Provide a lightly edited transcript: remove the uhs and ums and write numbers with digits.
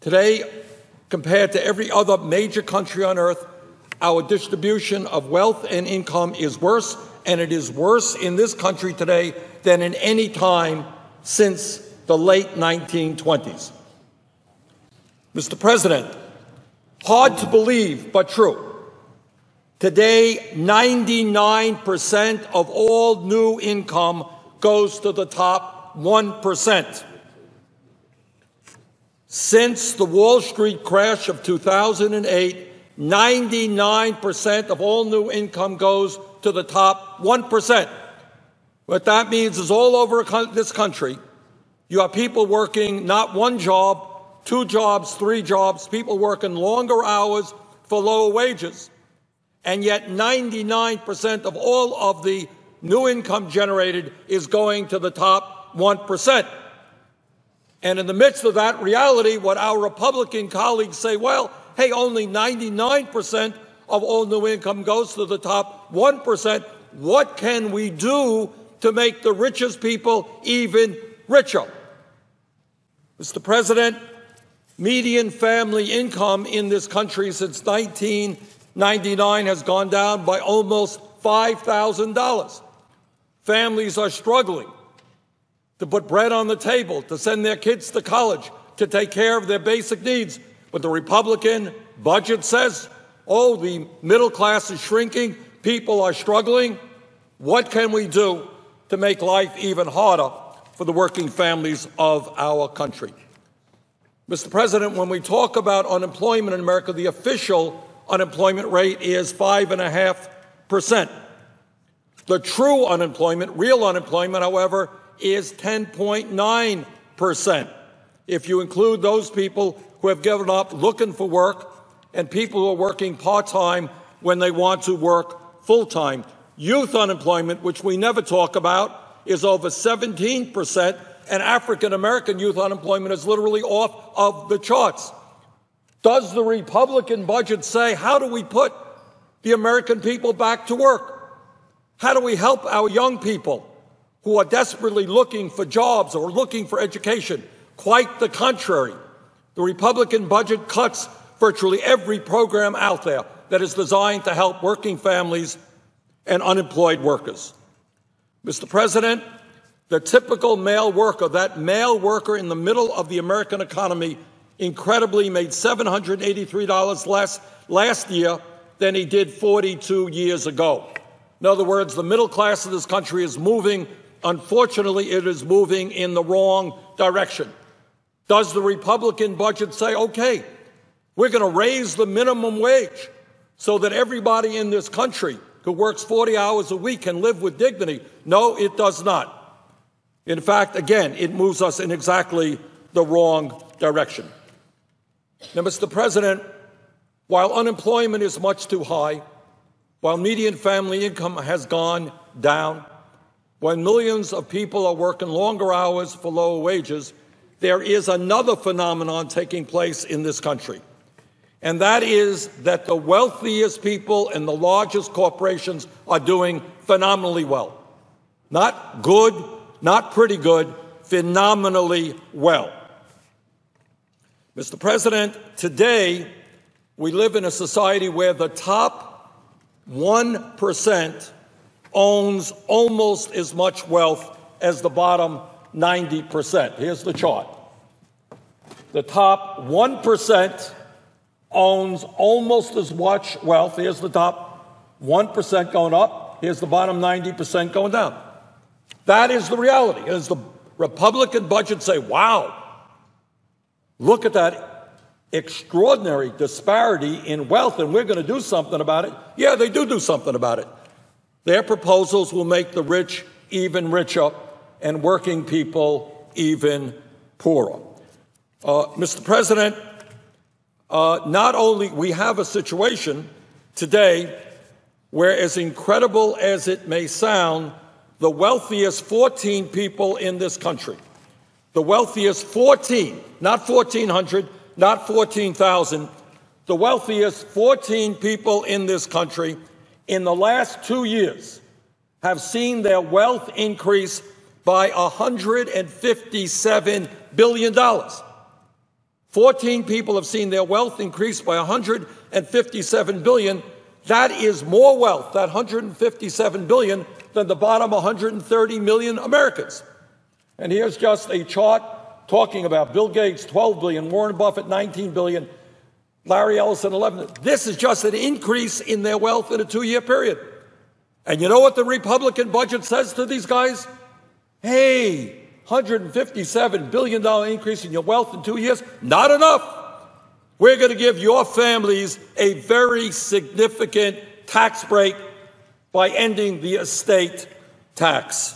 Today, compared to every other major country on earth, our distribution of wealth and income is worse, and it is worse in this country today than in any time since the late 1920s. Mr. President, hard to believe, but true. Today, 99% of all new income goes to the top 1%. Since the Wall Street crash of 2008, 99% of all new income goes to the top 1%. What that means is all over this country, you have people working not one job, 2 jobs, 3 jobs, people working longer hours for lower wages. And yet 99% of all of the new income generated is going to the top 1%. And in the midst of that reality, what our Republican colleagues say, well, hey, only 99% of all new income goes to the top 1%. What can we do to make the richest people even richer? Mr. President, median family income in this country since 1999 has gone down by almost $5,000. Families are struggling to put bread on the table, to send their kids to college, to take care of their basic needs. But the Republican budget says, oh, the middle class is shrinking, people are struggling. What can we do to make life even harder for the working families of our country? Mr. President, when we talk about unemployment in America, the official unemployment rate is 5.5%. The true unemployment, real unemployment, however, is 10.9%. If you include those people who have given up looking for work and people who are working part-time when they want to work full-time. Youth unemployment, which we never talk about, is over 17%, and African-American youth unemployment is literally off of the charts. Does the Republican budget say, how do we put the American people back to work? How do we help our young people who are desperately looking for jobs or looking for education? Quite the contrary. The Republican budget cuts virtually every program out there that is designed to help working families and unemployed workers. Mr. President, the typical male worker, that male worker in the middle of the American economy, incredibly made $783 less last year than he did 42 years ago. In other words, the middle class of this country is moving. Unfortunately, it is moving in the wrong direction. Does the Republican budget say, okay, we're going to raise the minimum wage so that everybody in this country who works 40 hours a week can live with dignity? No, it does not. In fact, again, it moves us in exactly the wrong direction. Now, Mr. President, while unemployment is much too high, while median family income has gone down, when millions of people are working longer hours for lower wages, there is another phenomenon taking place in this country. And that is that the wealthiest people and the largest corporations are doing phenomenally well. Not good, not pretty good, phenomenally well. Mr. President, today we live in a society where the top 1% owns almost as much wealth as the bottom 90%. Here's the chart. The top 1% owns almost as much wealth. Here's the top 1% going up. Here's the bottom 90% going down. That is the reality. As the Republican budget say, wow, look at that extraordinary disparity in wealth, and we're going to do something about it. Yeah, they do something about it. Their proposals will make the rich even richer and working people even poorer. Mr. President, not only we have a situation today where, as incredible as it may sound, the wealthiest 14 people in this country, the wealthiest 14, not 1,400, not 14,000, the wealthiest 14 people in this country in the last 2 years have seen their wealth increase by $157 billion. 14 people have seen their wealth increase by $157 billion. That is more wealth, that $157 billion, than the bottom 130 million Americans. And here's just a chart talking about Bill Gates, $12 billion, Warren Buffett, $19 billion, Larry Ellison, $11. This is just an increase in their wealth in a 2-year period. And you know what the Republican budget says to these guys? Hey, $157 billion increase in your wealth in 2 years? Not enough. We're going to give your families a very significant tax break by ending the estate tax.